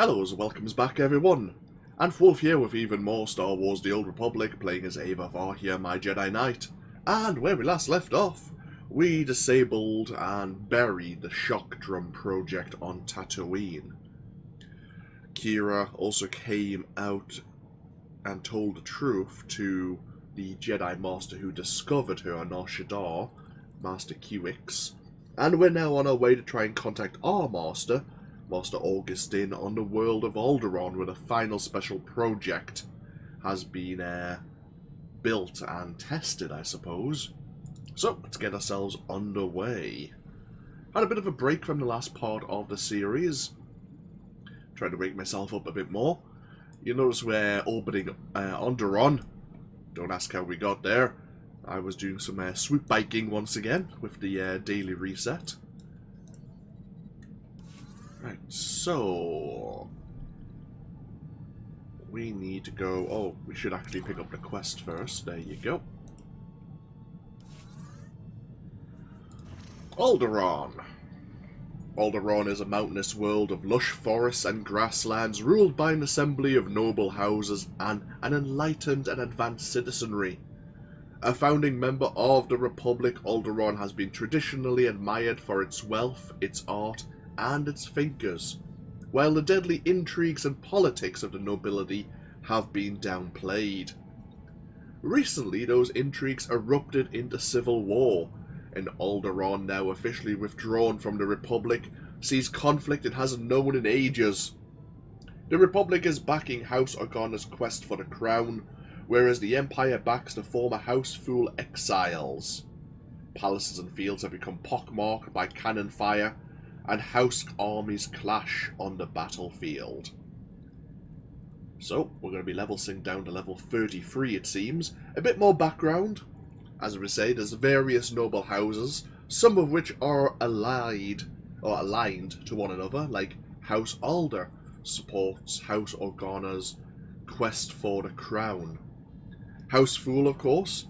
Hello and welcomes back everyone, and Wolf here with even more Star Wars The Old Republic, playing as Aeva Var here, my Jedi Knight. And where we last left off, we disabled and buried the shock drum project on Tatooine. Kira also came out and told the truth to the Jedi Master who discovered her on SWTOR, Master QX, and we're now on our way to try and contact our Master, Master Augustine, on the world of Alderaan, where the final special project has been built and tested, I suppose. So, let's get ourselves underway. Had a bit of a break from the last part of the series. Trying to wake myself up a bit more. You notice we're orbiting Alderaan. Don't ask how we got there. I was doing some swoop biking once again with the daily reset. Right, so we need to go. Oh, we should actually pick up the quest first. There you go. Alderaan. Alderaan is a mountainous world of lush forests and grasslands ruled by an assembly of noble houses and an enlightened and advanced citizenry. A founding member of the Republic, Alderaan has been traditionally admired for its wealth, its art, and its thinkers, while the deadly intrigues and politics of the nobility have been downplayed. Recently, those intrigues erupted into civil war, and Alderaan, now officially withdrawn from the Republic, sees conflict it hasn't known in ages. The Republic is backing House Organa's quest for the crown, whereas the Empire backs the former House Fool exiles. Palaces and fields have become pockmarked by cannon fire, and House armies clash on the battlefield. So, we're going to be level synced down to level 33, it seems. A bit more background. As we say, there's various noble houses, some of which are allied or aligned to one another, like House Alder supports House Organa's quest for the crown. House Fool, of course,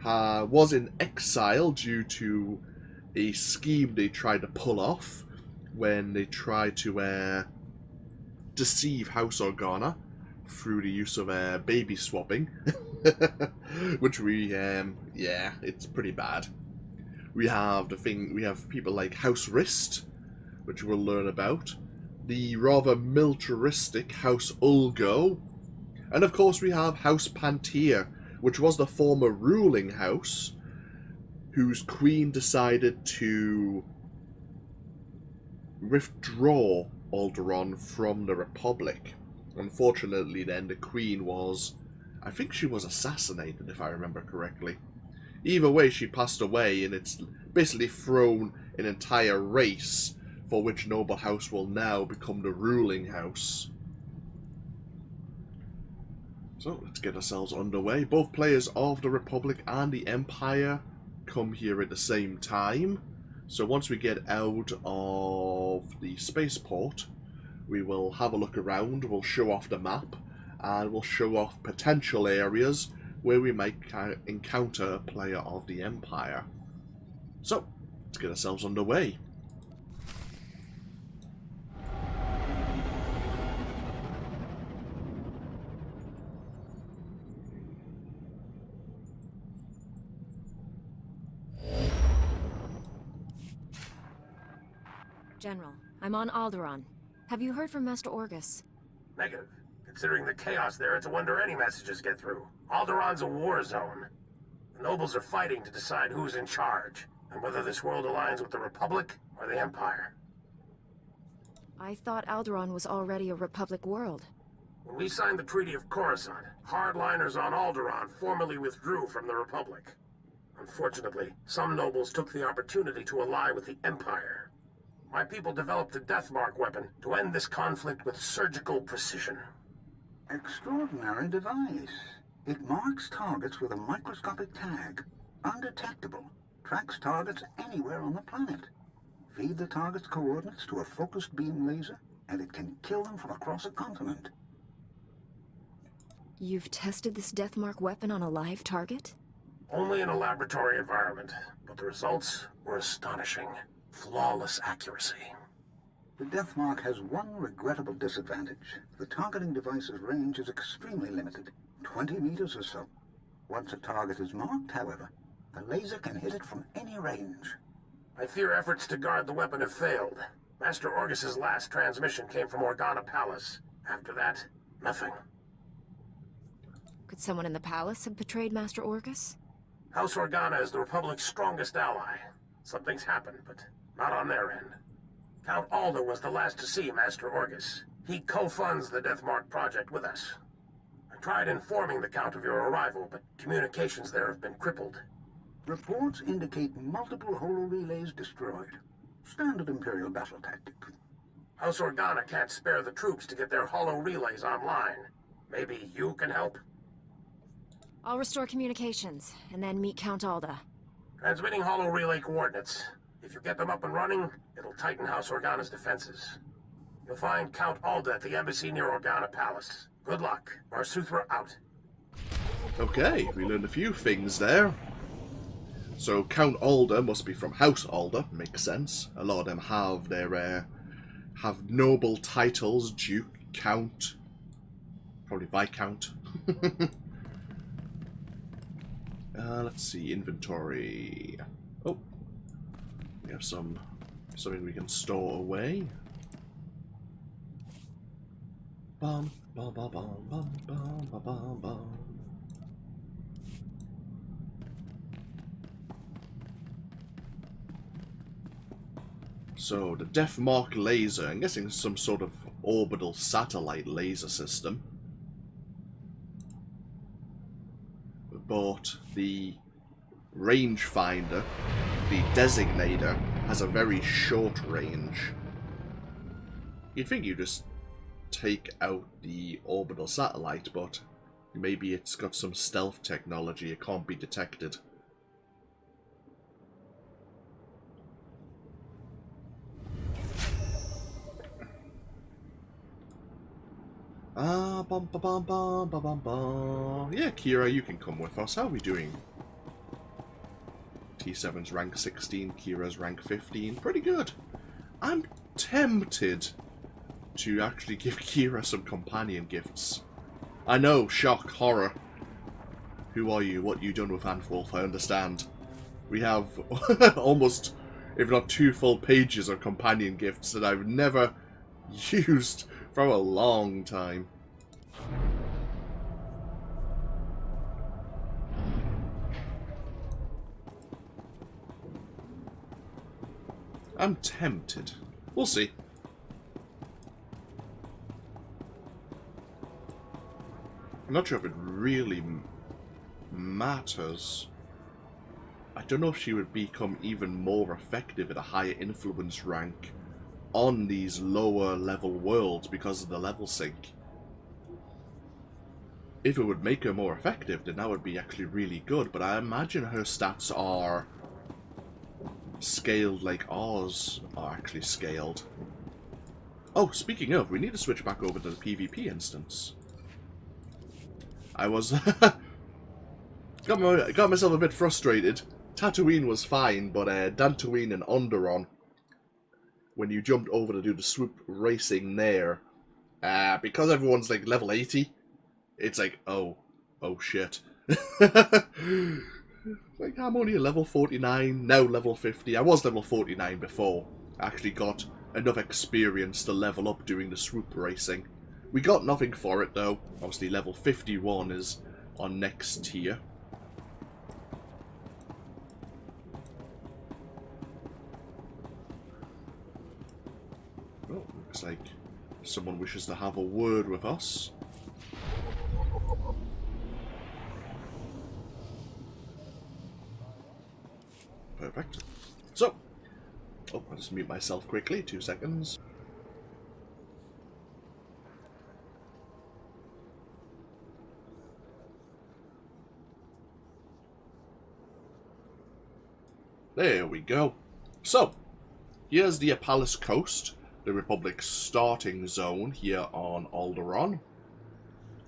was in exile due to a scheme they tried to pull off when they tried to deceive House Organa through the use of baby swapping, which yeah, it's pretty bad. We have people like House Rist, which we'll learn about, the rather militaristic House Ulgo, and of course we have House Pantia, which was the former ruling house, whose queen decided to withdraw Alderaan from the Republic. Unfortunately then, the queen was, I think she was assassinated if I remember correctly. Either way, she passed away, and it's basically thrown an entire race for which noble house will now become the ruling house. So, let's get ourselves underway. Both players of the Republic and the Empire come here at the same time. So once we get out of the spaceport, we will have a look around, we'll show off the map, and we'll show off potential areas where we might encounter a player of the Empire. So, let's get ourselves underway. General, I'm on Alderaan. Have you heard from Master Orgus? Negative. Considering the chaos there, it's a wonder any messages get through. Alderaan's a war zone. The nobles are fighting to decide who's in charge, and whether this world aligns with the Republic or the Empire. I thought Alderaan was already a Republic world. When we signed the Treaty of Coruscant, hardliners on Alderaan formally withdrew from the Republic. Unfortunately, some nobles took the opportunity to ally with the Empire. My people developed a Deathmark weapon to end this conflict with surgical precision. Extraordinary device. It marks targets with a microscopic tag. Undetectable. Tracks targets anywhere on the planet. Feed the target's coordinates to a focused beam laser, and it can kill them from across a continent. You've tested this Deathmark weapon on a live target? Only in a laboratory environment, but the results were astonishing. Flawless accuracy. The Death Mark has one regrettable disadvantage. The targeting device's range is extremely limited, 20 meters or so. Once a target is marked, however, the laser can hit it from any range. I fear efforts to guard the weapon have failed. Master Orgus's last transmission came from Organa Palace. After that, nothing. Could someone in the palace have betrayed Master Orgus? House Organa is the Republic's strongest ally. Something's happened, but not on their end. Count Alda was the last to see Master Orgus. He co-funds the Deathmark project with us. I tried informing the Count of your arrival, but communications there have been crippled. Reports indicate multiple holo-relays destroyed. Standard Imperial battle tactic. House Organa can't spare the troops to get their holo-relays online. Maybe you can help? I'll restore communications, and then meet Count Alda. Transmitting holo-relay coordinates. If you get them up and running, it'll tighten House Organa's defenses. You'll find Count Alda at the embassy near Organa Palace. Good luck. Var Suthra out. Okay, we learned a few things there. So Count Alda must be from House Alda, makes sense. A lot of them have their have noble titles, Duke, Count, probably Viscount. Let's see, inventory. Oh, we have something we can store away. Bum bum bum bum bum bum bum bum bum. So the Deathmark laser, I'm guessing some sort of orbital satellite laser system. But the rangefinder, the designator, has a very short range. You'd think you just take out the orbital satellite, but maybe it's got some stealth technology, it can't be detected. Bum ba bum bum ba bum bum. Yeah, Kira, you can come with us. How are we doing? T7's rank 16, Kira's rank 15. Pretty good. I'm tempted to actually give Kira some companion gifts. I know, shock, horror. Who are you? What you done with Antwolf? I understand. We have almost, if not 2 full pages of companion gifts that I've never used for a long time. I'm tempted. We'll see. I'm not sure if it really matters. I don't know if she would become even more effective at a higher influence rank on these lower level worlds because of the level sync. If it would make her more effective, then that would be actually really good, but I imagine her stats are scaled like ours are actually scaled. Oh, speaking of, we need to switch back over to the PvP instance. I was got myself a bit frustrated. Tatooine was fine, but Dantooine and Alderaan, when you jumped over to do the swoop racing there, because everyone's like level 80, it's like, oh shit. Like, I'm only a level 49, now level 50. I was level 49 before. I actually got enough experience to level up doing the swoop racing. We got nothing for it though. Obviously level 51 is on next tier. Oh, looks like someone wishes to have a word with us. Perfect. So, oh, I'll just mute myself quickly, 2 seconds. There we go. So, here's the Apalis Coast, the Republic's starting zone here on Alderaan.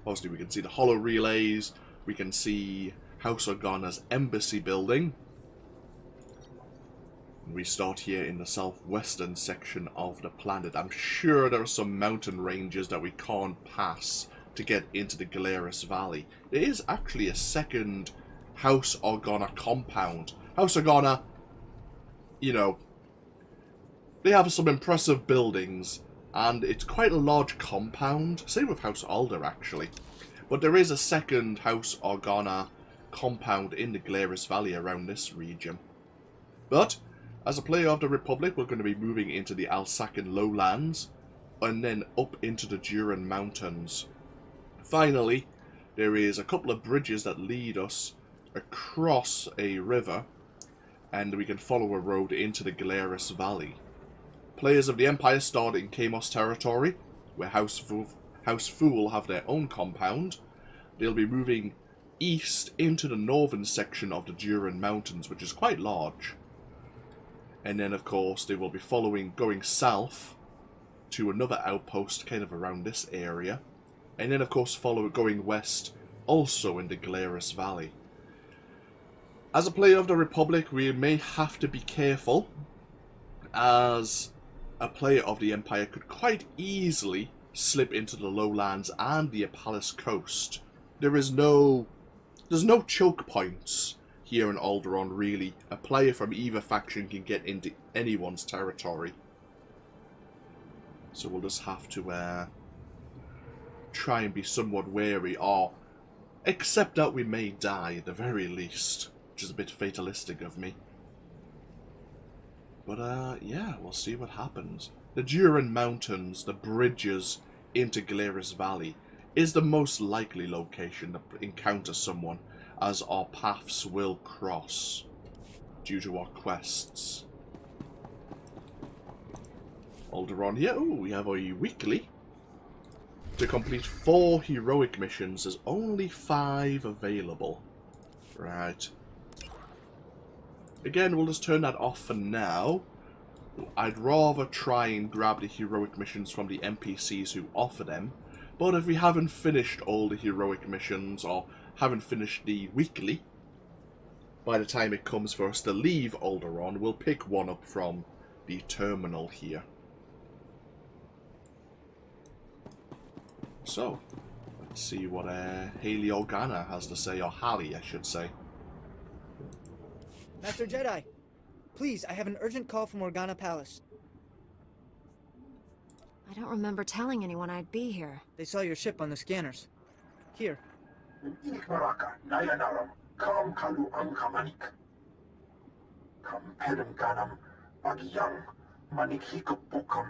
Obviously, we can see the holo relays, we can see House Organa's embassy building. We start here in the southwestern section of the planet. I'm sure there are some mountain ranges that we can't pass to get into the Galeris Valley. There is actually a second House Organa compound. House Organa, you know, they have some impressive buildings, and it's quite a large compound. Same with House Alder, actually. But there is a second House Organa compound in the Galeris Valley around this region. But as a player of the Republic, we're going to be moving into the Alsacan lowlands, and then up into the Duran Mountains. Finally, there is a couple of bridges that lead us across a river, and we can follow a road into the Galeris Valley. Players of the Empire start in Kamos territory, where House Fool have their own compound. They'll be moving east into the northern section of the Duran Mountains, which is quite large. And then, of course, they will be going south to another outpost kind of around this area. And then, of course, going west, also in the Galeris Valley. As a player of the Republic, we may have to be careful, as a player of the Empire could quite easily slip into the lowlands and the Apalis Coast. There's no choke points here in Alderaan, really. A player from either faction can get into anyone's territory. So we'll just have to try and be somewhat wary, or accept that we may die at the very least, which is a bit fatalistic of me. But yeah, we'll see what happens. The Duran Mountains, the bridges into Galeris Valley, is the most likely location to encounter someone, as our paths will cross due to our quests. Alderaan here. Oh, we have a weekly. To complete 4 heroic missions, there's only 5 available. Right. Again, we'll just turn that off for now. I'd rather try and grab the heroic missions from the NPCs who offer them. But if we haven't finished all the heroic missions, or haven't finished the weekly, by the time it comes for us to leave Alderaan, we'll pick one up from the terminal here. So, let's see what Haley Organa has to say, or Hallie, I should say. Master Jedi, please, I have an urgent call from Organa Palace. I don't remember telling anyone I'd be here. They saw your ship on the scanners. Here. Inikmaraka, Nayanaram, Kam Kalu Angkamanik. Kam Pedem Ganam, Bagiyang, Manik Hikupukam.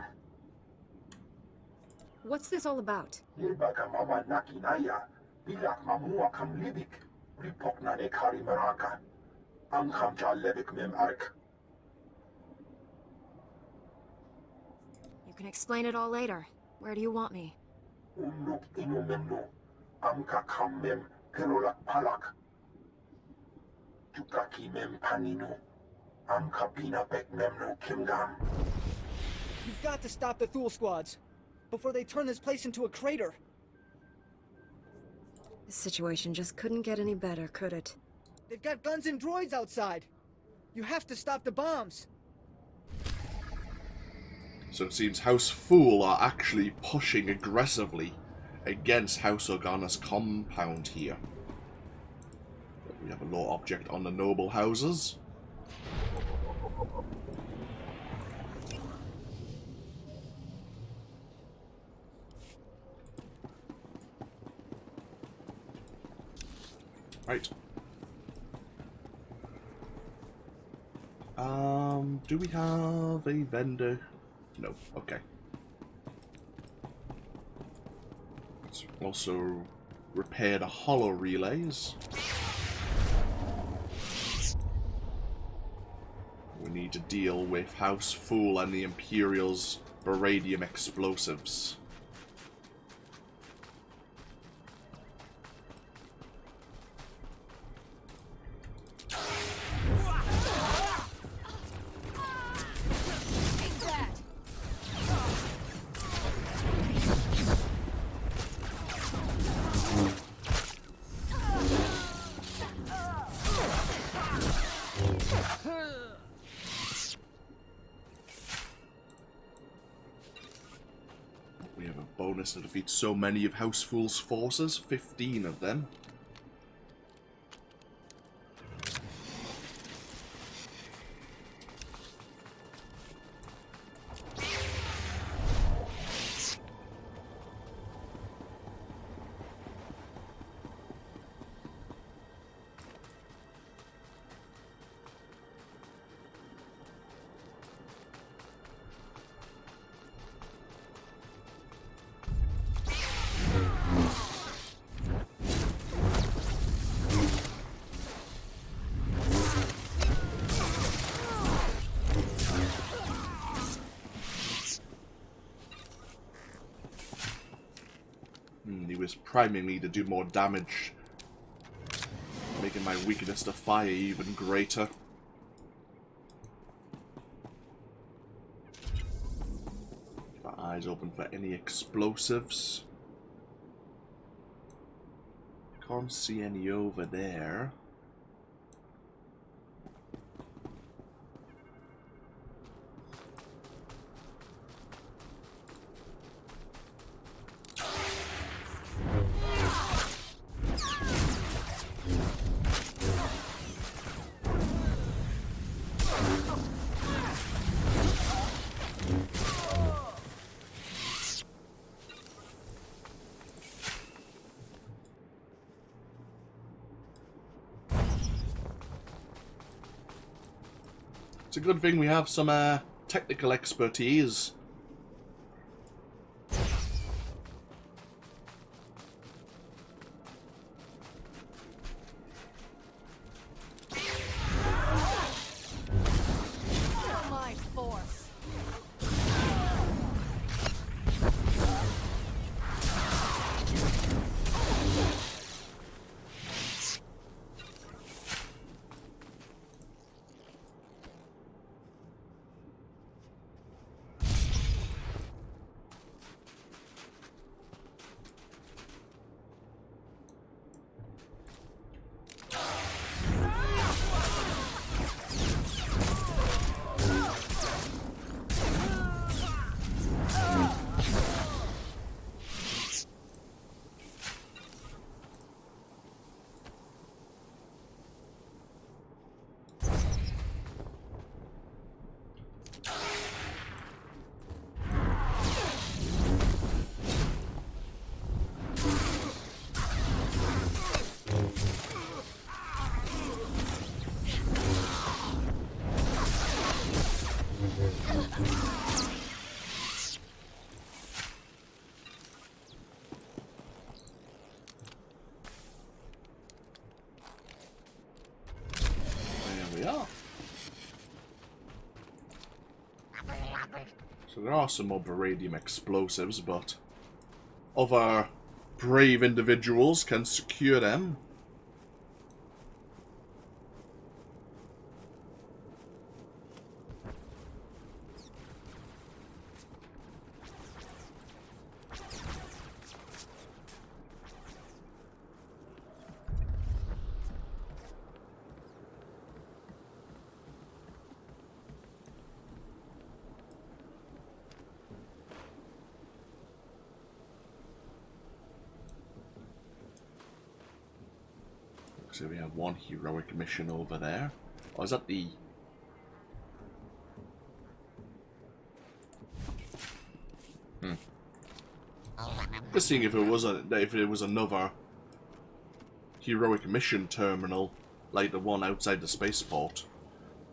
What's this all about? Nilbaga Mama Nakinaya, Bilak Mamua Kam Libik, Ripoknane Kari Maraka, Angkamja Lebik Mem Ark. You can explain it all later. Where do you want me? Unuk Inumenu, Amka Kam Mem Perolak Palak. Tukaki Mem Paninu, Amka Bina Bek Memno Kimgam. You've got to stop the Thule squads before they turn this place into a crater. This situation just couldn't get any better, could it? They've got guns and droids outside. You have to stop the bombs. So it seems House Fool are actually pushing aggressively against House Organa's compound here. We have a law object on the noble houses. Right. Do we have a vendor? No. Okay. Let's also repair the hollow relays. We need to deal with House Fool and the Imperial's Baradium explosives. bonus to defeat so many of House Fool's forces, 15 of them. He was priming me to do more damage, making my weakness to fire even greater. Keep our eyes open for any explosives. Can't see any over there. It's a good thing we have some technical expertise. My force. So there are some more beradium explosives, but other brave individuals can secure them. So we have one heroic mission over there. Or is that the... Just seeing if it was another heroic mission terminal, like the one outside the spaceport.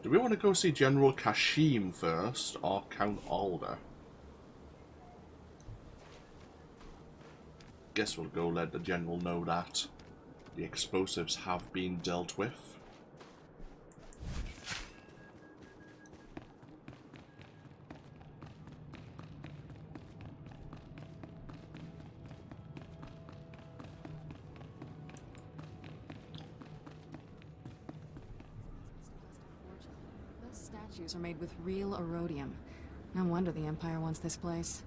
Do we want to go see General Kashim first, or Count Alder? Guess we'll go let the General know that the explosives have been dealt with. Those statues are made with real erodium. No wonder the Empire wants this place.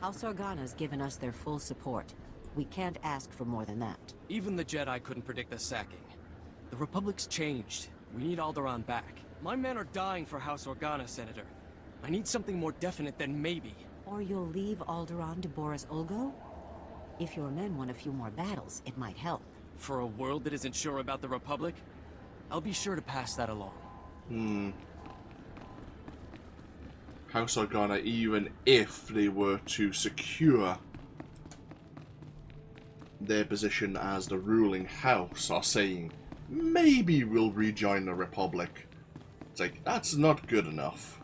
House Organa's given us their full support. We can't ask for more than that. Even the Jedi couldn't predict the sacking. The Republic's changed. We need Alderaan back. My men are dying for House Organa, Senator. I need something more definite than maybe. Or you'll leave Alderaan to Boris Ulgo? If your men won a few more battles, it might help. For a world that isn't sure about the Republic, I'll be sure to pass that along. House Organa, even if they were to secure their position as the ruling house, are saying, maybe we'll rejoin the Republic. It's like, that's not good enough.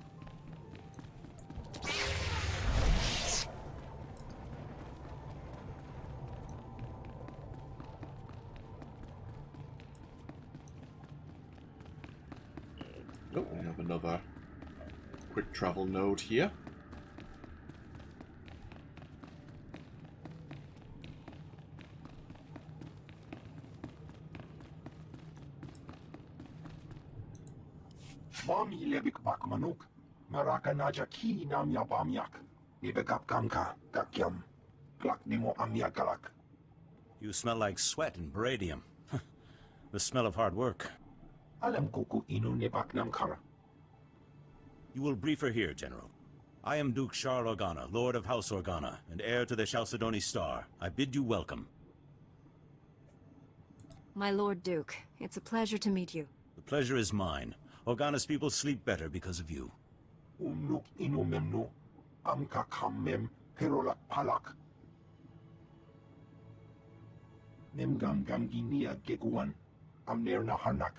Oh, we have another quick travel node here. Mami lebik bak manuk, maraka naja ki nam ya bamyak, nibegap gamka, gakyam, glak nimo amya galak. You smell like sweat and beradium. The smell of hard work. Alam kuku inu nibak nam kara. You will brief her here, General. I am Duke Charles Organa, Lord of House Organa, and heir to the SWTOR. I bid you welcome. My Lord Duke, it's a pleasure to meet you. The pleasure is mine. Organa's people sleep better because of you. Unuk inu memnu, amka kammem, herolak palak. Memgam gamginia geguan, amner na harnak.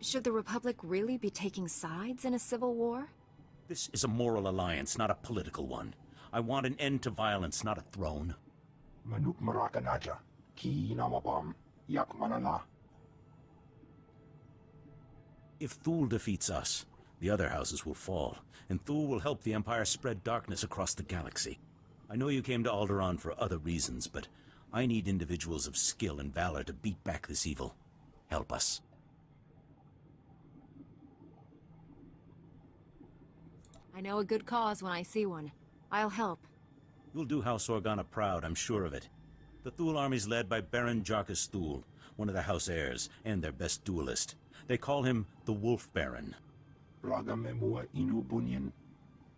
Should the Republic really be taking sides in a civil war? This is a moral alliance, not a political one. I want an end to violence, not a throne. Manuk maraka naja, ki namabam, yak manala. If Thule defeats us, the other houses will fall, and Thule will help the Empire spread darkness across the galaxy. I know you came to Alderaan for other reasons, but I need individuals of skill and valor to beat back this evil. Help us. I know a good cause when I see one. I'll help. You'll do House Organa proud, I'm sure of it. The Thule army's led by Baron Jarkus Thule, one of the House heirs, and their best duelist. They call him the Wolf Baron. Raga memua inu bunyan,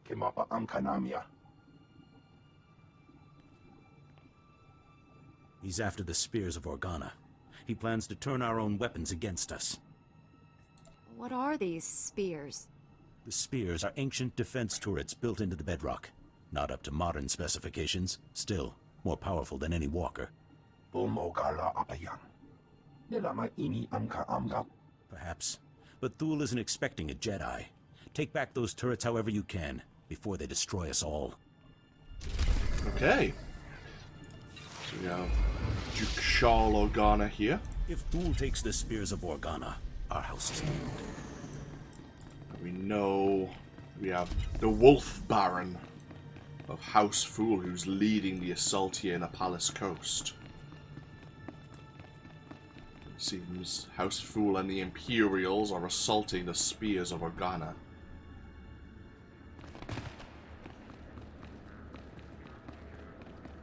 kemapa amkanamia. He's after the spears of Organa. He plans to turn our own weapons against us. What are these spears? The spears are ancient defense turrets built into the bedrock. Not up to modern specifications, still more powerful than any walker. Bomogala apayang. Nilama ini amka amgap. Perhaps. But Thule isn't expecting a Jedi. Take back those turrets however you can, before they destroy us all. Okay. So we have Duke Charles Organa here. If Thule takes the spears of Organa, our house is doomed. We know we have the Wolf Baron of House Fool who's leading the assault here in Apalis Coast. It seems House Fool and the Imperials are assaulting the spears of Organa.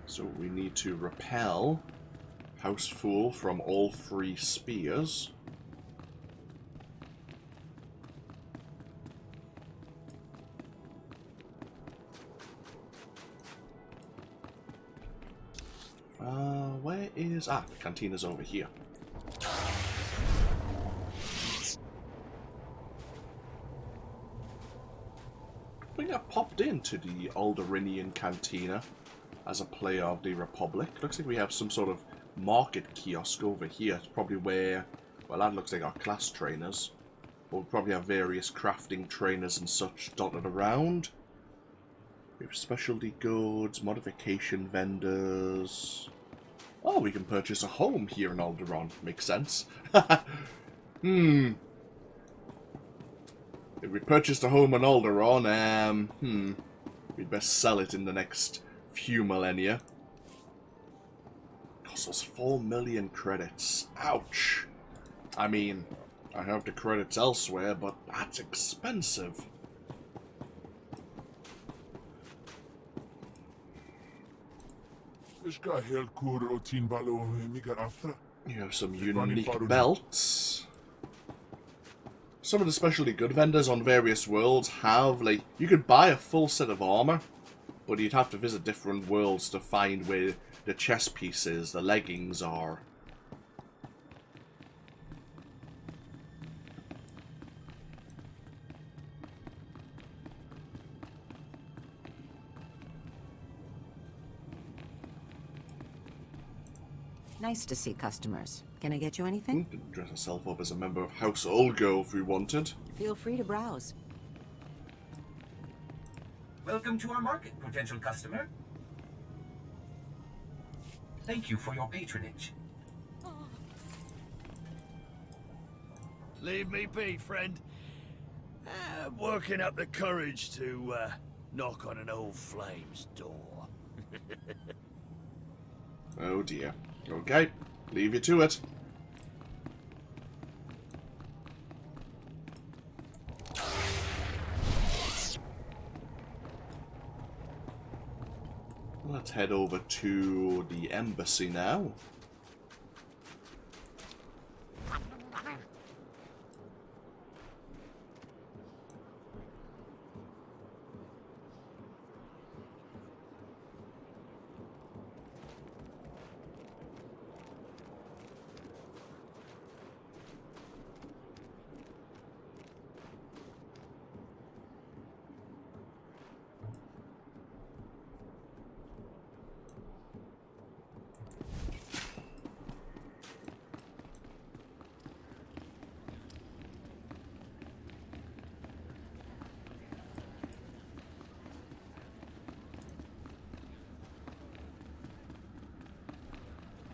So we need to repel House Fool from all three spears. Where is... Ah, the cantina's over here. I think I popped into the Alderaanian cantina as a player of the Republic. Looks like we have some sort of market kiosk over here. It's probably where... Well, that looks like our class trainers. We'll probably have various crafting trainers and such dotted around. We have specialty goods, modification vendors... Oh, we can purchase a home here in Alderaan. Makes sense. If we purchased a home in Alderaan, we'd best sell it in the next few millennia. Costs us 4 million credits. Ouch. I mean, I have the credits elsewhere, but that's expensive. Ishka hel kuro tin balo migar after. You have some unique belts. Some of the specialty good vendors on various worlds have, like, you could buy a full set of armor, but you'd have to visit different worlds to find where the chest pieces, the leggings are. Nice to see customers. Can I get you anything? You can dress yourself up as a member of House Olgo if you wanted. Feel free to browse. Welcome to our market, potential customer. Thank you for your patronage. Leave me be, friend. I'm working up the courage to knock on an old flame's door. Oh dear. Okay, leave you to it. Let's head over to the embassy now.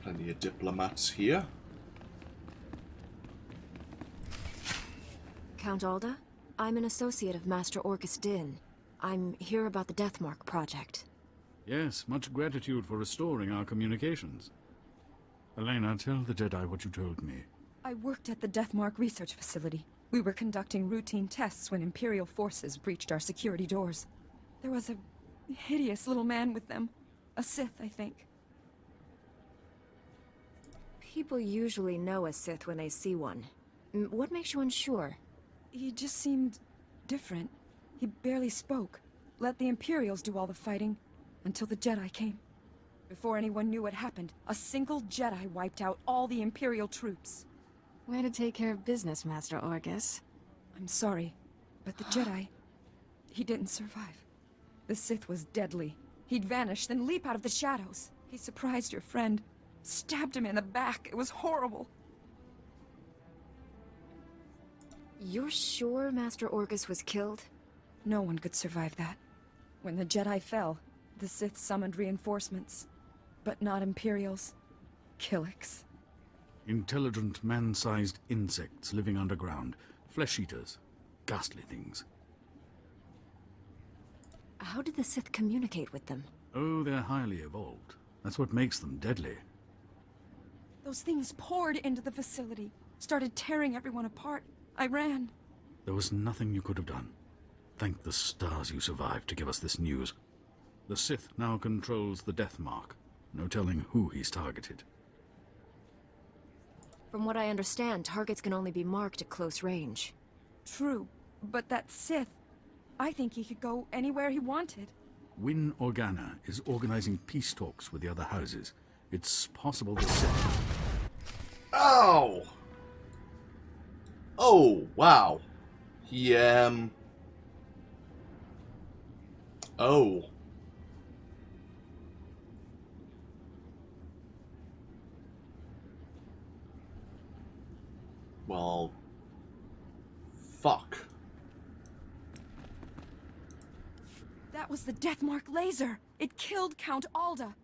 Plenty of diplomats here. Count Alda, I'm an associate of Master Orcus Din. I'm here about the Deathmark project. Yes, much gratitude for restoring our communications. Elena, tell the Jedi what you told me. I worked at the Deathmark research facility. We were conducting routine tests when Imperial forces breached our security doors. There was a hideous little man with them. A Sith, I think. People usually know a Sith when they see one. What makes you unsure? He just seemed different. He barely spoke. Let the Imperials do all the fighting until the Jedi came. Before anyone knew what happened, a single Jedi wiped out all the Imperial troops. Way to take care of business, Master Orcus. I'm sorry, but the Jedi, he didn't survive. The Sith was deadly. He'd vanish, then leap out of the shadows. He surprised your friend. Stabbed him in the back. It was horrible. You're sure Master Orcus was killed? No one could survive that. When the Jedi fell, the Sith summoned reinforcements. But not Imperials. Killiks. Intelligent, man-sized insects living underground. Flesh-eaters. Ghastly things. How did the Sith communicate with them? Oh, they're highly evolved. That's what makes them deadly. Those things poured into the facility. Started tearing everyone apart. I ran. There was nothing you could have done. Thank the stars you survived to give us this news. The Sith now controls the Deathmark. No telling who he's targeted. From what I understand, targets can only be marked at close range. True, but that Sith, I think he could go anywhere he wanted. Win Organa is organizing peace talks with the other houses. It's possible the Sith... Oh! Oh, wow. He, Oh. Well... Fuck. That was the Deathmark laser. It killed Count Alda.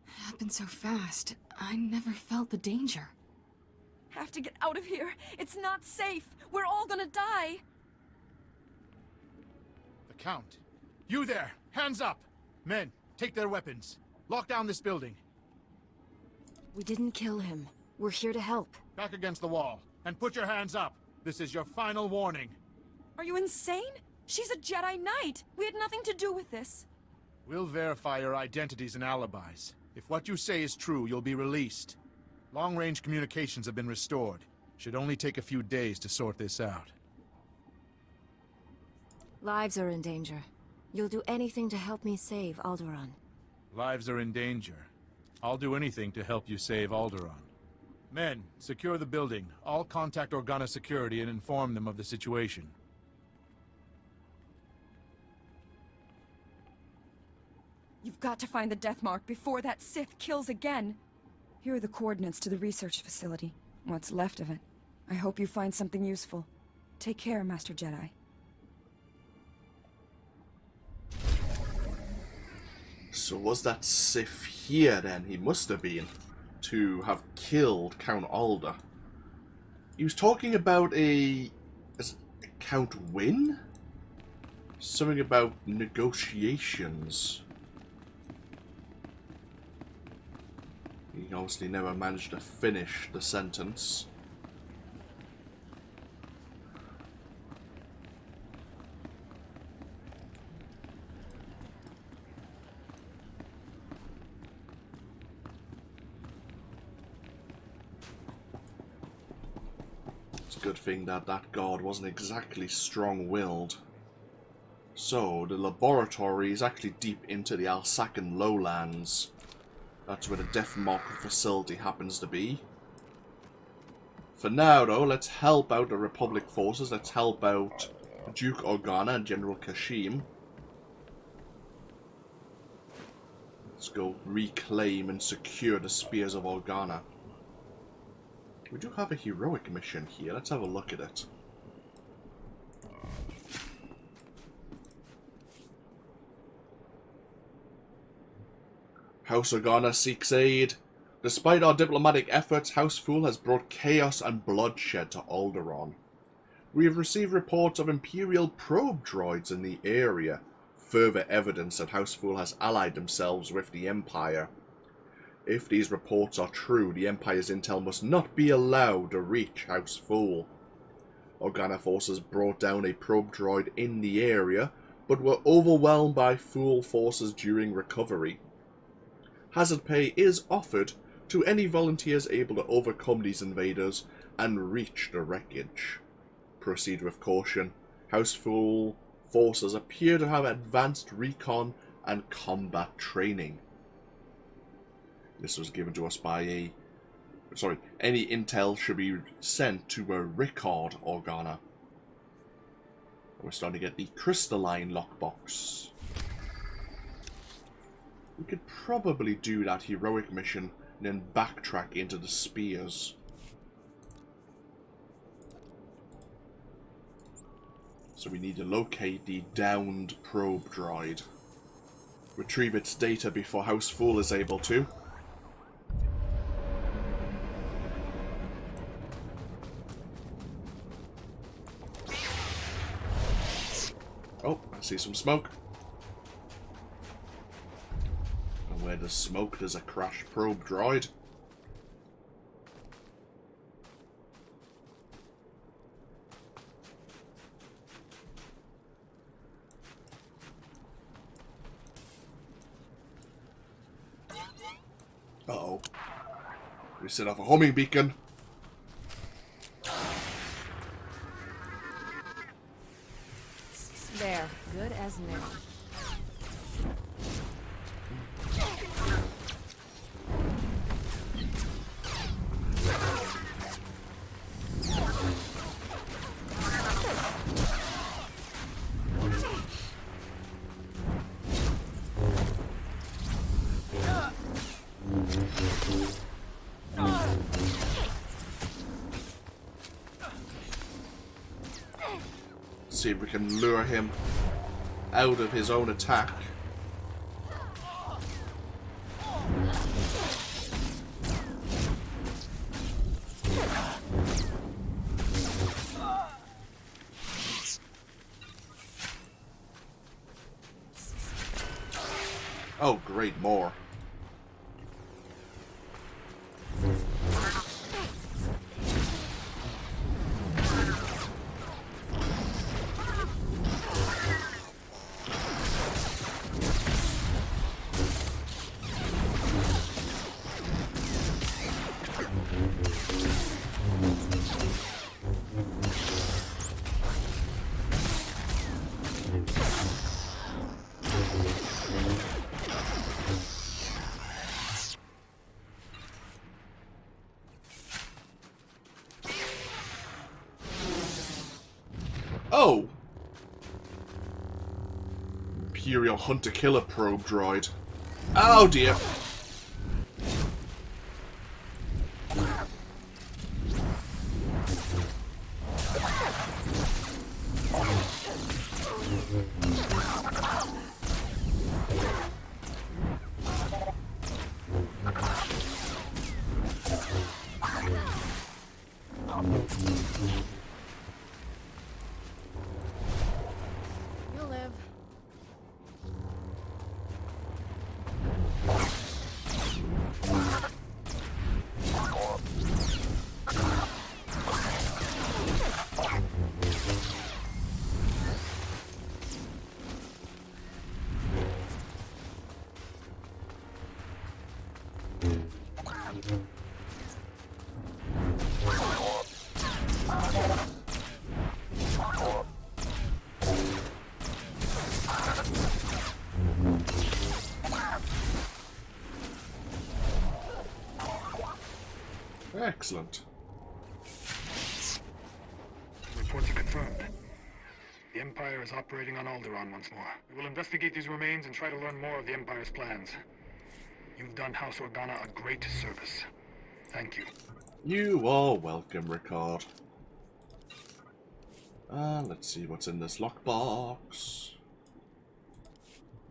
Happened so fast. I never felt the danger. Have to get out of here. It's not safe. We're all gonna die. The Count. You there! Hands up! Men, take their weapons. Lock down this building. We didn't kill him. We're here to help. Back against the wall. And put your hands up. This is your final warning. Are you insane? She's a Jedi Knight. We had nothing to do with this. We'll verify your identities and alibis. If what you say is true, you'll be released. Long-range communications have been restored. Should only take a few days to sort this out. Lives are in danger. You'll do anything to help me save Alderaan. Lives are in danger. I'll do anything to help you save Alderaan. Men, secure the building. All contact Organa security and inform them of the situation. You've got to find the death mark before that Sith kills again. Here are the coordinates to the research facility. What's left of it. I hope you find something useful. Take care, Master Jedi. So was that Sith here then? He must have been. To have killed Count Alder. He was talking about a Count Wynn? Something about negotiations. He obviously never managed to finish the sentence. It's a good thing that that god wasn't exactly strong-willed. So, the laboratory is actually deep into the Alsacan lowlands. That's where the Death Mark facility happens to be. For now, though, let's help out the Republic forces. Let's help out Duke Organa and General Kashim. Let's go reclaim and secure the Spears of Organa. We do have a heroic mission here. Let's have a look at it. House Organa seeks aid. Despite our diplomatic efforts, House Fool has brought chaos and bloodshed to Alderaan. We have received reports of Imperial probe droids in the area, further evidence that House Fool has allied themselves with the Empire. If these reports are true, the Empire's intel must not be allowed to reach House Fool. Organa forces brought down a probe droid in the area, but were overwhelmed by Fool forces during recovery. Hazard pay is offered to any volunteers able to overcome these invaders and reach the wreckage. Proceed with caution. House Fool forces appear to have advanced recon and combat training. This was given to us by a... Sorry, any intel should be sent to a Rickard Organa. We're starting to get the crystalline lockbox. We could probably do that heroic mission and then backtrack into the spears. So we need to locate the downed probe droid. Retrieve its data before House Fool is able to. Oh, I see some smoke. And where there's smoke, there's a crashed probe droid. Uh-oh. We set off a homing beacon. There, good as new. See if we can lure him out of his own attack. Oh, great, more. Oh! Imperial Hunter-Killer probe droid. Oh dear. You'll live. Excellent. Reports are confirmed. The Empire is operating on Alderaan once more. We will investigate these remains and try to learn more of the Empire's plans. You've done House Organa a great service. Thank you. You are welcome, Ricard. Let's see what's in this lockbox.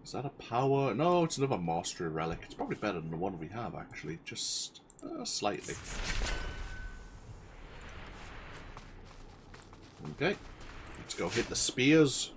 Is that a power? No, it's another mastery relic. It's probably better than the one we have, actually. Just slightly. Okay. Let's go hit the spears.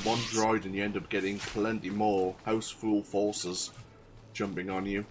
One droid and you end up getting plenty more houseful forces jumping on you.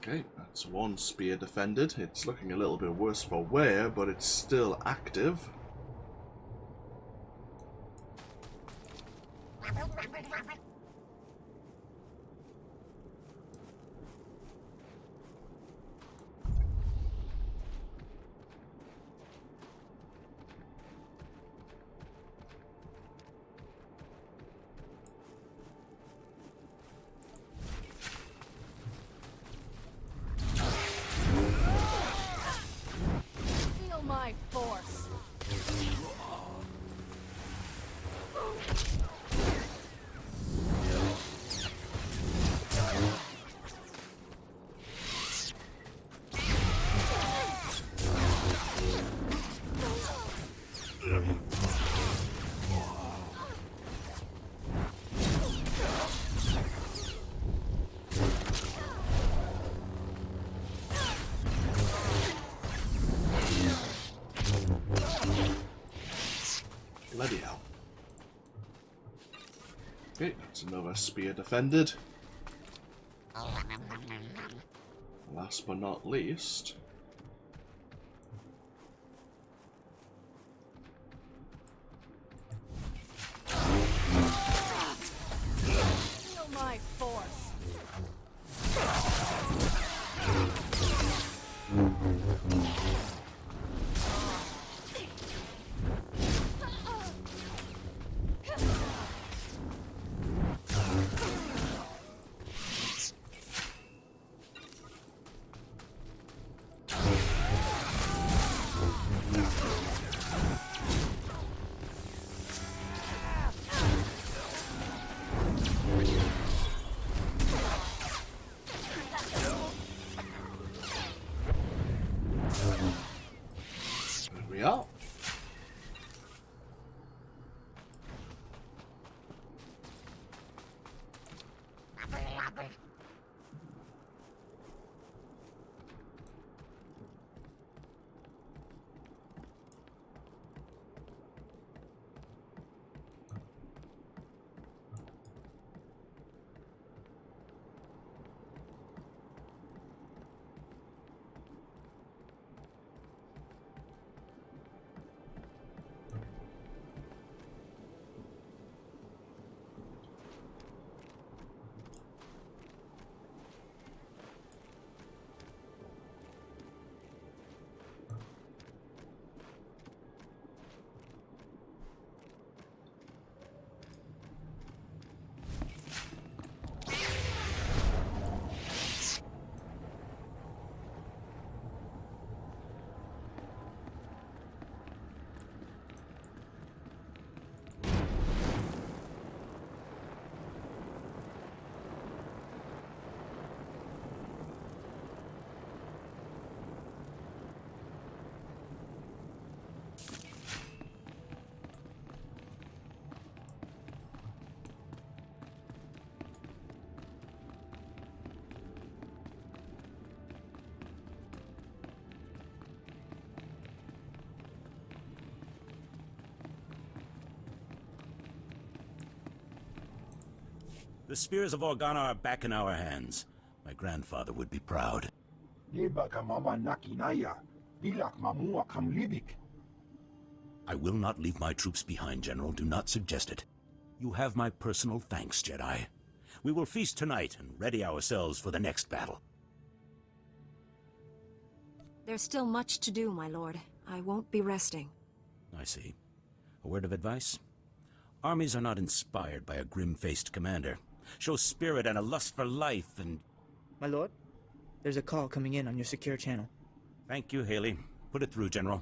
Okay, that's one spear defended. It's looking a little bit worse for wear, but it's still active. Bloody hell. Okay, that's another spear defended. Last but not least... Feel my force. The spears of Organa are back in our hands. My grandfather would be proud. I will not leave my troops behind, General. Do not suggest it. You have my personal thanks, Jedi. We will feast tonight and ready ourselves for the next battle. There's still much to do, my lord. I won't be resting. I see. A word of advice? Armies are not inspired by a grim-faced commander. Show spirit and a lust for life and... My lord, there's a call coming in on your secure channel. Thank you, Haley. Put it through, General.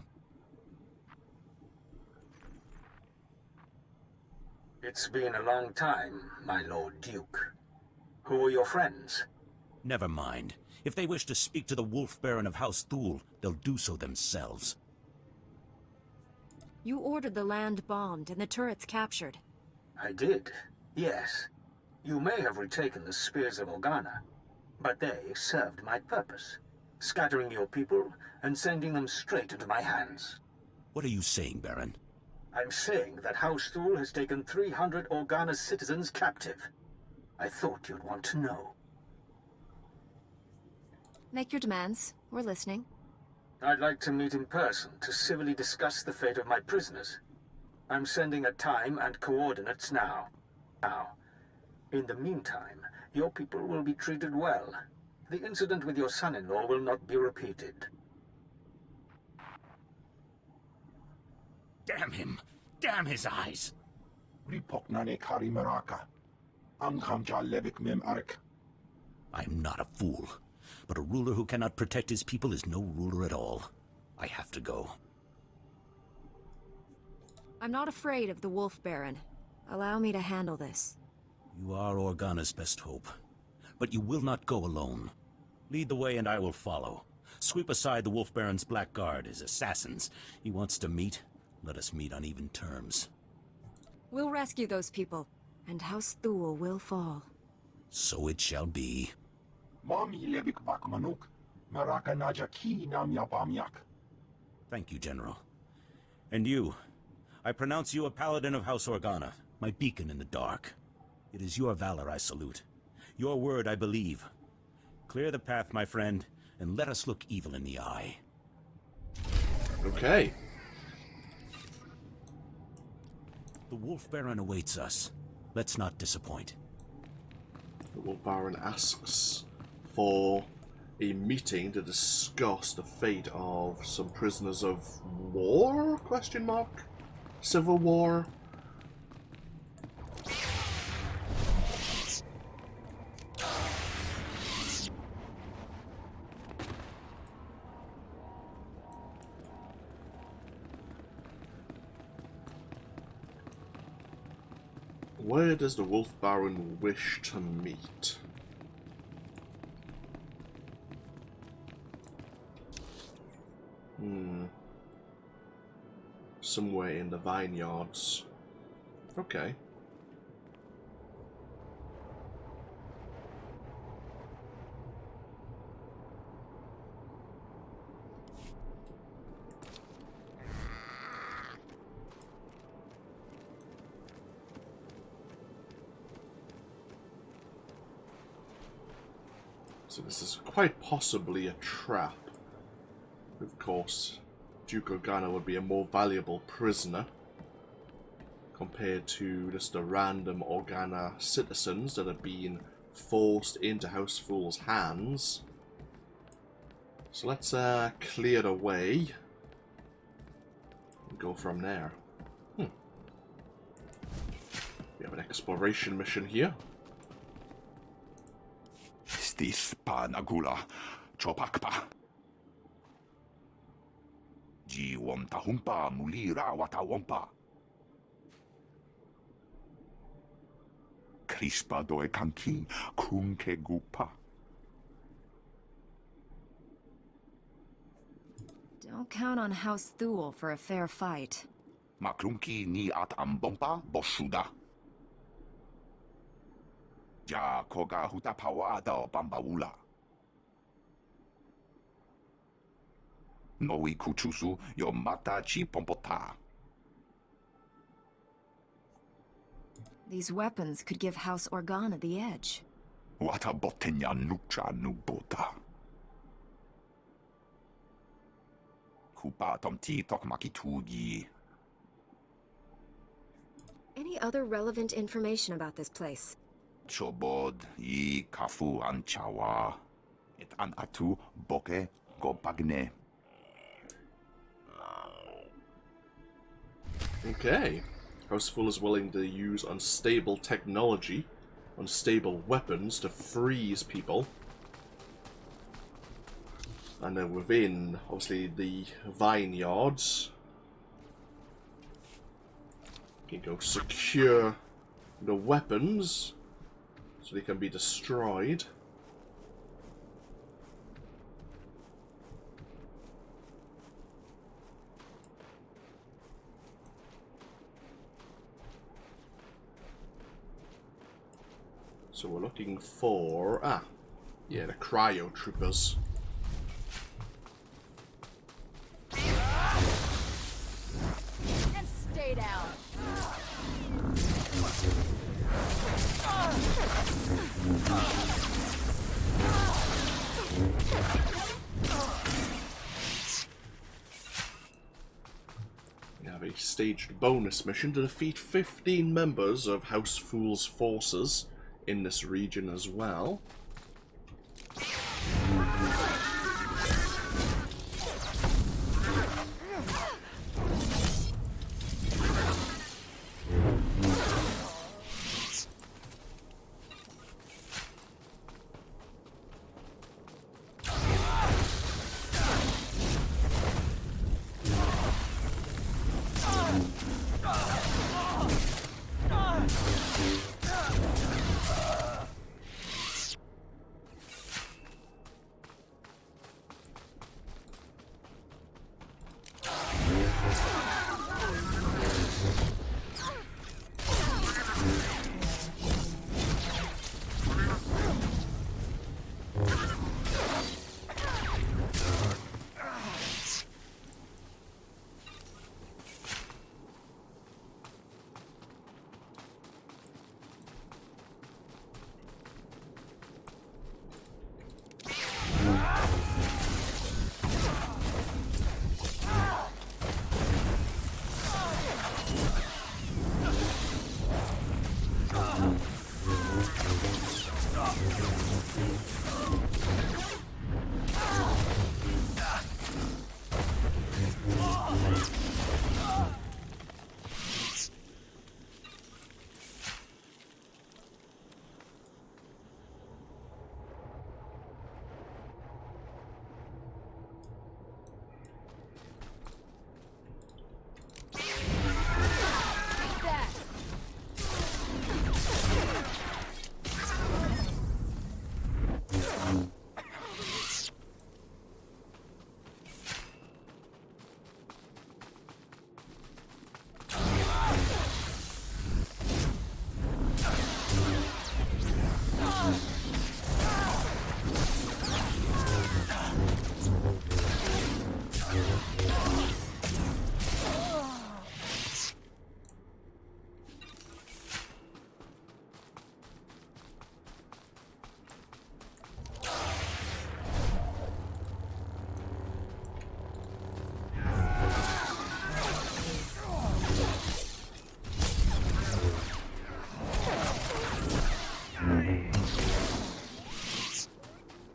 It's been a long time, my Lord Duke. Who are your friends? Never mind. If they wish to speak to the Wolf Baron of House Thule, they'll do so themselves. You ordered the land bombed and the turrets captured. I did, yes. You may have retaken the Spears of Organa, but they served my purpose, scattering your people and sending them straight into my hands. What are you saying, Baron? I'm saying that House Thule has taken 300 Organa citizens captive. I thought you'd want to know. Make your demands. We're listening. I'd like to meet in person to civilly discuss the fate of my prisoners. I'm sending a time and coordinates now. In the meantime, your people will be treated well. The incident with your son-in-law will not be repeated. Damn him! Damn his eyes! I'm not a fool, but a ruler who cannot protect his people is no ruler at all. I have to go. I'm not afraid of the Wolf Baron. Allow me to handle this. You are Organa's best hope, but you will not go alone. Lead the way and I will follow. Sweep aside the Wolf Baron's Black Guard, his assassins. He wants to meet. Let us meet on even terms. We'll rescue those people, and House Thule will fall. So it shall be. Thank you, General. And you, I pronounce you a paladin of House Organa, my beacon in the dark. It is your valor I salute. Your word I believe. Clear the path, my friend, and let us look evil in the eye. Okay. The Wolf Baron awaits us. Let's not disappoint. The Wolf Baron asks for a meeting to discuss the fate of some prisoners of war? Question mark? Civil war? Where does the Wolf Baron wish to meet? Somewhere in the vineyards. Okay. So this is quite possibly a trap. Of course, Duke Organa would be a more valuable prisoner compared to just the random Organa citizens that are being forced into House Thule's hands. So let's clear the way and go from there. We have an exploration mission here. Stispa Nagula Chopakpa Jiwom Tahumpa Mulira Watawompa Crispa Doe Kanki Kunke Gupa. Don't count on House Thule for a fair fight. Maklunki ni at Ambompa Boshuda. Ja koga huta pawada bambaula. Noi kuchusu yomata chi pompota. These weapons could give House Organa the edge. Wata botenya nucha nubota. Kupa tomti tokmakitugi. Any other relevant information about this place? Chobod I kafu anchawa. Et an atu boke gopagne. Okay. Houseful is willing to use unstable technology, unstable weapons to freeze people. And then within, obviously, the vineyards, you can go secure the weapons so they can be destroyed. So we're looking for... yeah, the cryo troopers. And stay down. We have a staged bonus mission to defeat 15 members of House Fool's forces in this region as well.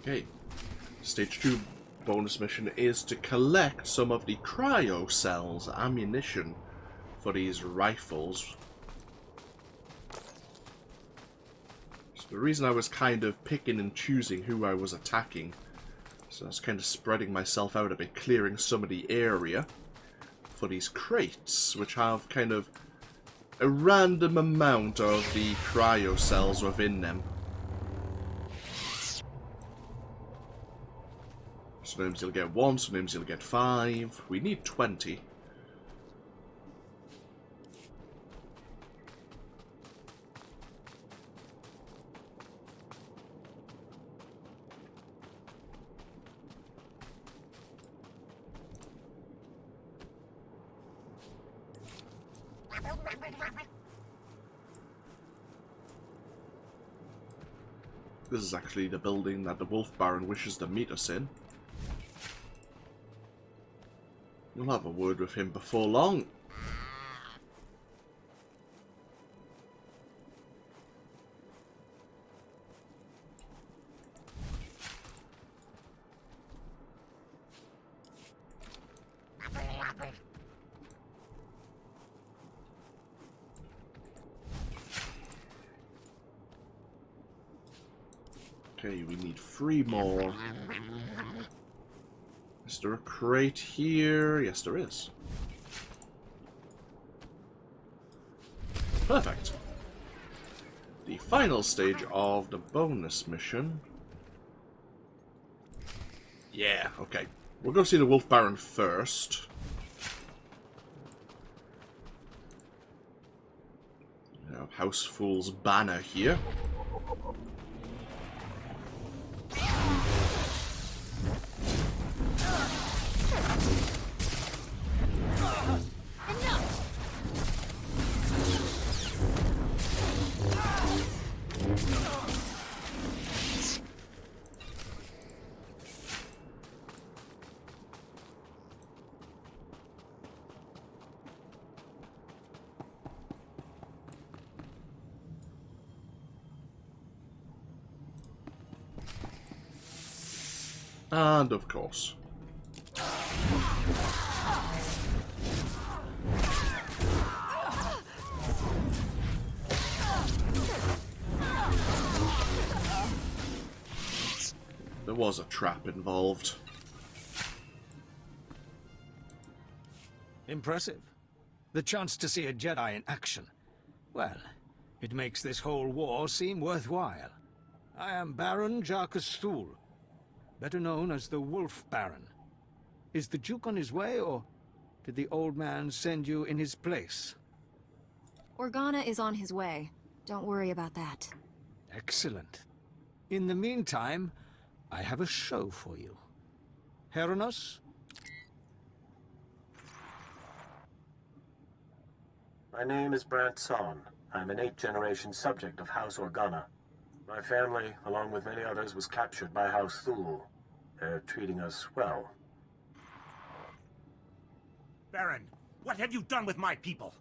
Okay, Stage 2 bonus mission is to collect some of the cryo cells, ammunition, for these rifles. So the reason I was kind of picking and choosing who I was attacking, so I was kind of spreading myself out a bit, clearing some of the area for these crates, which have kind of a random amount of the cryo cells within them. Sometimes you'll get 1, sometimes you'll get 5. We need 20. This is actually the building that the Wolf Baron wishes to meet us in. We'll have a word with him before long. Okay, we need 3 more. Is there a crate here? Yes, there is. Perfect. The final stage of the bonus mission. Yeah, okay. We'll go see the Wolf Baron first. We have House Fool's banner here. And of course. There was a trap involved. Impressive. The chance to see a Jedi in action. Well, it makes this whole war seem worthwhile. I am Baron Jarkus Thul, better known as the Wolf Baron. Is the Duke on his way, or did the old man send you in his place? Organa is on his way. Don't worry about that. Excellent. In the meantime, I have a show for you. Heranos? My name is Brant Son. I'm an 8th-generation subject of House Organa. My family, along with many others, was captured by House Thul. They're treating us well. Baron, what have you done with my people?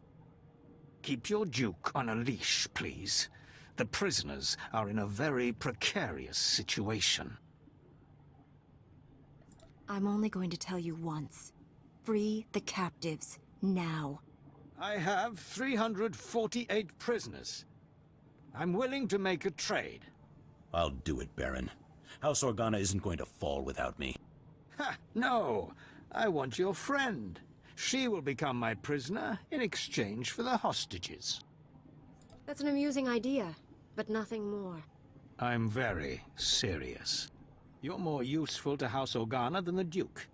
Keep your Duke on a leash, please. The prisoners are in a very precarious situation. I'm only going to tell you once. Free the captives, now. I have 348 prisoners. I'm willing to make a trade. I'll do it, Baron. House Organa isn't going to fall without me. Ha! No! I want your friend. She will become my prisoner in exchange for the hostages. That's an amusing idea, but nothing more. I'm very serious. You're more useful to House Organa than the Duke.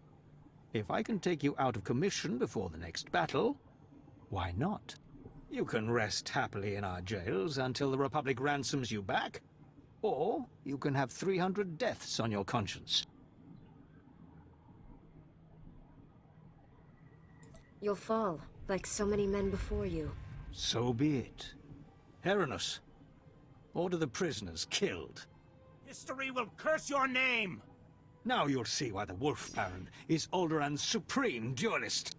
If I can take you out of commission before the next battle, why not? You can rest happily in our jails until the Republic ransoms you back, or you can have 300 deaths on your conscience. You'll fall, like so many men before you. So be it. Heranos, order the prisoners killed. History will curse your name! Now you'll see why the Wolf Baron is Alderaan's supreme duelist.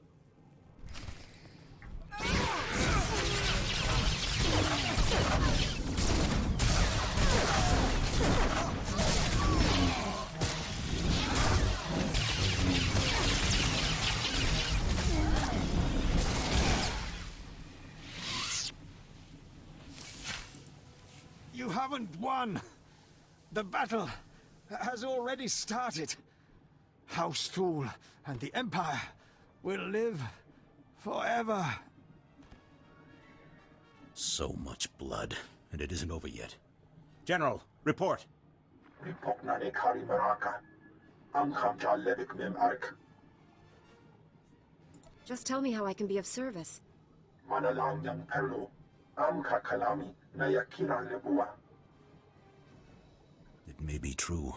You haven't won. The battle has already started. House Thul and the Empire will live forever. So much blood, and it isn't over yet. General, report. Just tell me how I can be of service. It may be true.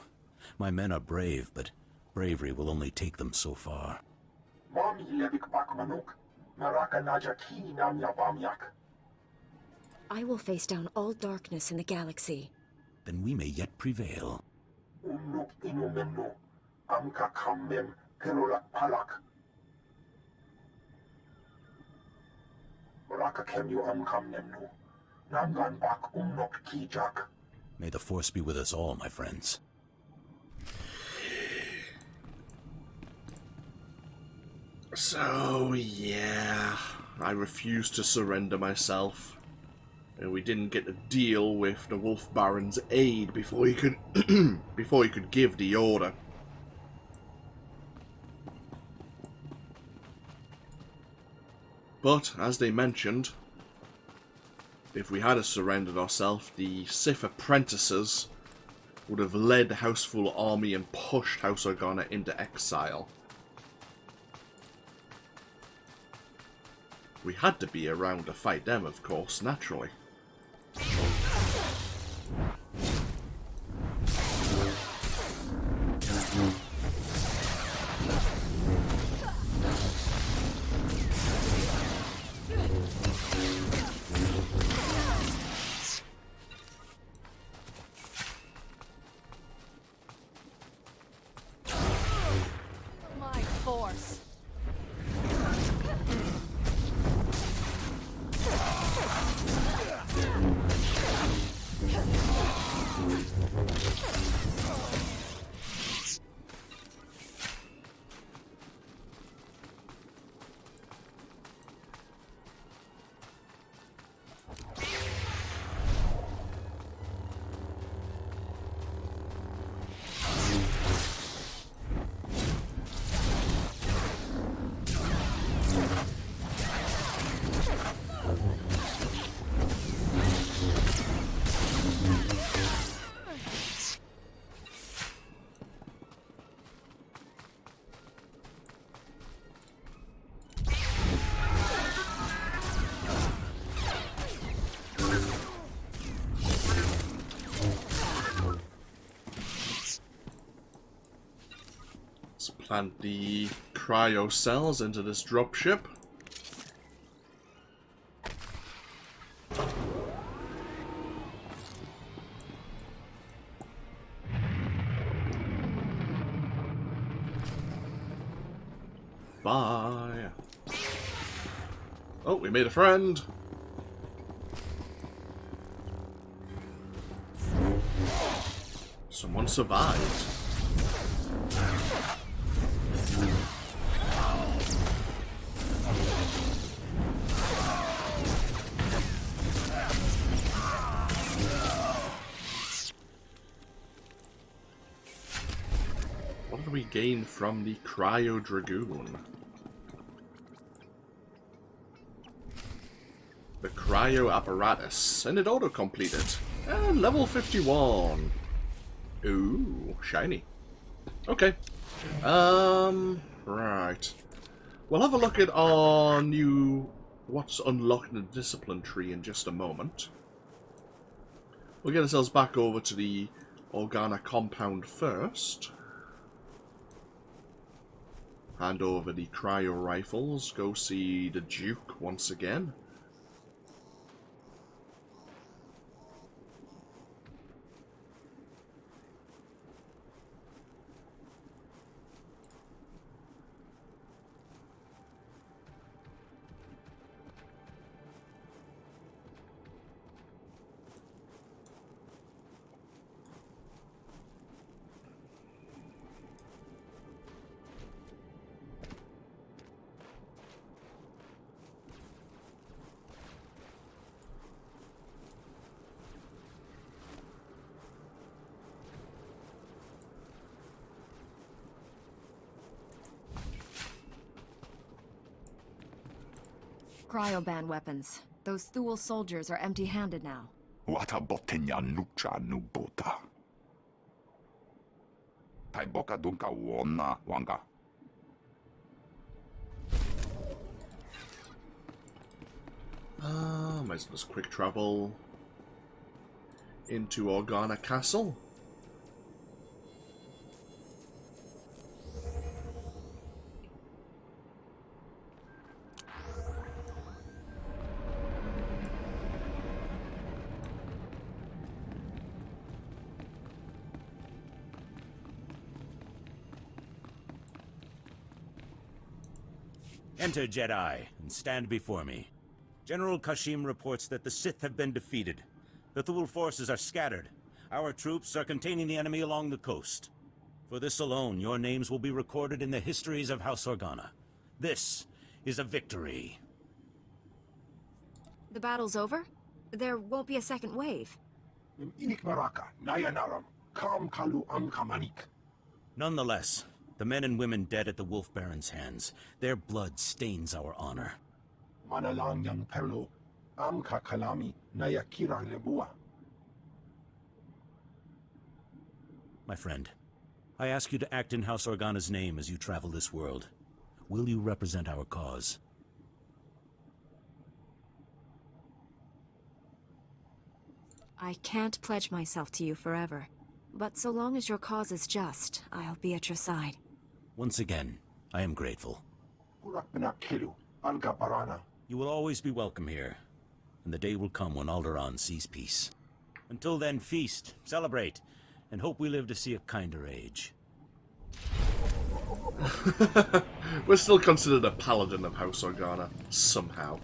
My men are brave, but bravery will only take them so far. I will face down all darkness in the galaxy. then we may yet prevail. May the Force be with us all, my friends. So, yeah, I refused to surrender myself. And we didn't get to deal with the Wolf Baron's aid before he could before he could give the order. But, as they mentioned, if we had surrendered ourselves, the Sith apprentices would have led the Houseful army and pushed House Organa into exile. We had to be around to fight them, of course, naturally. My force. Let's plant the cryo cells into this dropship. Bye. Oh, we made a friend. Someone survived. What did we gain from the Cryo Dragoon? The Cryo Apparatus, and it auto-completed. And level 51. Ooh, shiny. Okay. Right. We'll have a look at our new... what's unlocked in the discipline tree in just a moment. We'll get ourselves back over to the Organa compound first. Hand over the cryo rifles. Go see the Duke once again. Cryoban weapons. Those Thule soldiers are empty-handed now. Wata botenya nucha nubota. Taiboka dunka wona wanga. Might as well just quick travel into Organa Castle. Enter, Jedi, and stand before me. General Kashim reports that the Sith have been defeated. The Thule forces are scattered. Our troops are containing the enemy along the coast. For this alone, your names will be recorded in the histories of House Organa. This is a victory. The battle's over? There won't be a second wave. Nonetheless, the men and women dead at the Wolf Baron's hands, their blood stains our honor. My friend, I ask you to act in House Organa's name as you travel this world. Will you represent our cause? I can't pledge myself to you forever, but so long as your cause is just, I'll be at your side. Once again, I am grateful. You will always be welcome here, and the day will come when Alderaan sees peace. Until then, feast, celebrate, and hope we live to see a kinder age. We're still considered a paladin of House Organa, somehow.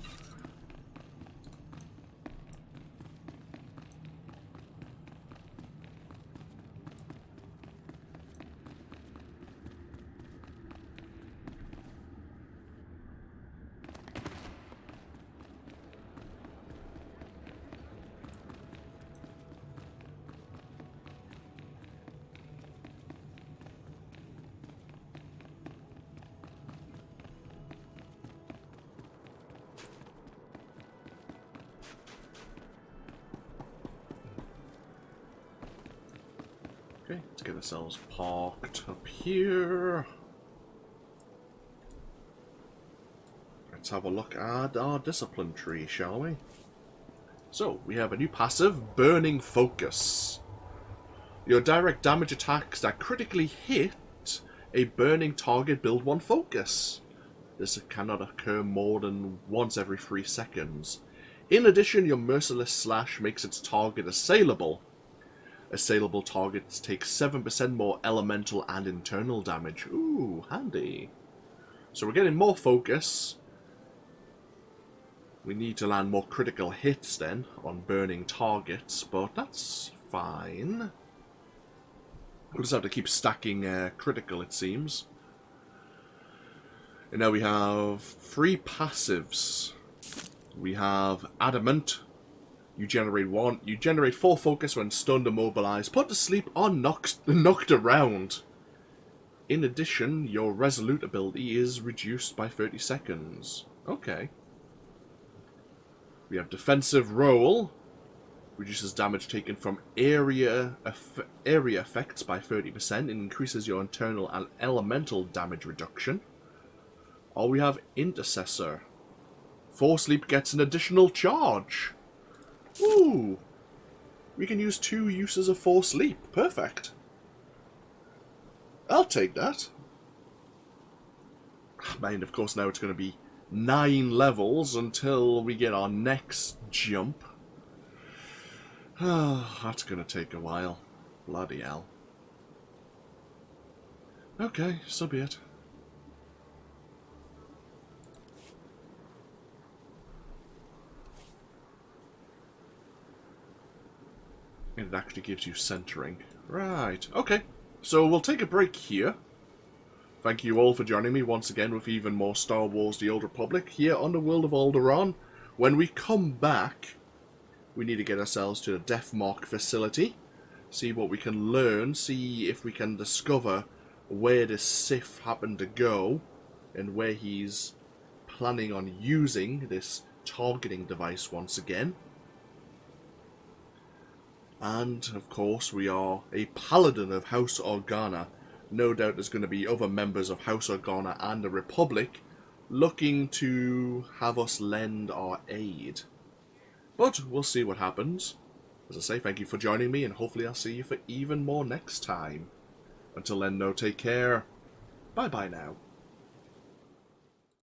Okay, let's get ourselves parked up here. Let's have a look at our discipline tree, shall we? So, we have a new passive, Burning Focus. Your direct damage attacks that critically hit a burning target build 1 focus. This cannot occur more than once every 3 seconds. In addition, your Merciless Slash makes its target assailable. Assailable targets take 7% more elemental and internal damage. Ooh, handy. So we're getting more focus. We need to land more critical hits then on burning targets, but that's fine. We'll just have to keep stacking critical, it seems. And now we have 3 passives. We have Adamant. You generate 4 focus when stunned, immobilized, put to sleep, or knocked around. In addition, your Resolute ability is reduced by 30 seconds. Okay. We have Defensive Roll. Reduces damage taken from area effects by 30% and increases your internal and elemental damage reduction. Or we have Intercessor. 4 sleep gets an additional charge. Ooh! We can use 2 uses of 4 sleep. Perfect. I'll take that. Mind, of course, now it's going to be 9 levels until we get our next jump. That's going to take a while. Bloody hell. Okay, so be it. It actually gives you centering. Right, okay. So we'll take a break here. Thank you all for joining me once again with even more Star Wars The Old Republic here on the world of Alderaan. When we come back, we need to get ourselves to the Deathmark facility. See what we can learn. See if we can discover where this Sith happened to go. And where he's planning on using this targeting device once again. And, of course, we are a paladin of House Organa. No doubt there's going to be other members of House Organa and the Republic looking to have us lend our aid. But we'll see what happens. As I say, thank you for joining me, and hopefully I'll see you for even more next time. Until then, no, take care. Bye-bye now.